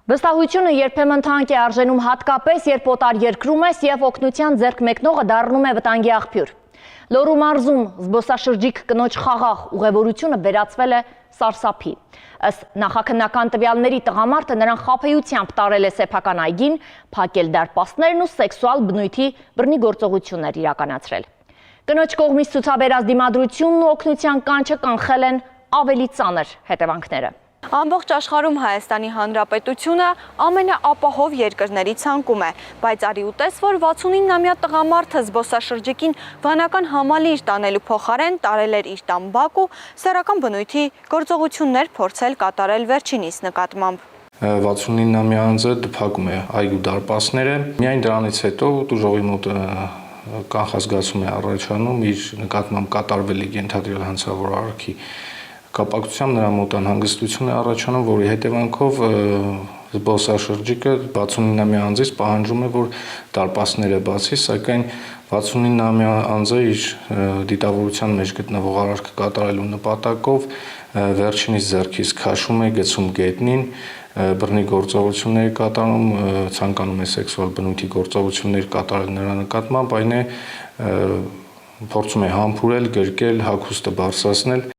Վստահությունը երբեմն թանկ է արժենում հատկապես, երբ օտար երկրում ես և օգնության ձեռք մեկնողը դառնում է վտանգի աղբյուր։ Լոռու մարզում զբոսաշրջիկ կնոջ խաղաղ ուղևորությունը վերածվել է սարսափի։ Ըստ նախաքննական տվյալների տղամարդը նրան խաբեությամբ տարել է սեփական այգին, փակել դարպասներն ու սեքսուալ բնույթի բռնի գործողություններ իրականացրել։ Կնոջ կողմից ցուցաբերած դիմադրությունն ու օգնության կանչը կանխել են ավելի ծանր հետևանքները։ Ամբողջ աշխարհում Հայաստանի Հանրապետությունը ամենաապահով երկրների ցանկում է, բայց արի ուտես, որ 69-ամյա տղամարդը զբոսաշրջիկին վանական համալիր տանելու փոխարեն տարել էր իր տան բակ ու սեռական բնույթի գործողություններ փորձել կատարել վերջինիս նկատմամբ։ 69-ամյա անձը փակում է այգու դարպասները, միայն դրանից հետո տուժողի մոտ կանխազգացում է առաջանում իր նկատմամբ կատարվելիք ենթադրյալ հանցավոր արարքի կապակցությամբ նրա մոտ անհանգստություն է առաջանում, որի հետևանքով զբոսաշրջիկը 69-ամյա անձից պահանջում է, որ դարպասները բացի, սակայն 69-ամյա անձը իր դիտավորության մեջ գտնվող արարքը կատարելու նպատակով վերջինիս ձեռքից քաշում է, գցում գետնին, բռնի գործողություններ կատարում, ցանկանում է սեքսուալ բնույթի գործողություններ կատարել նրա նկատմամբ, այն է փորձում է համբուրել, գրկել, հագուստը բարձրացնել։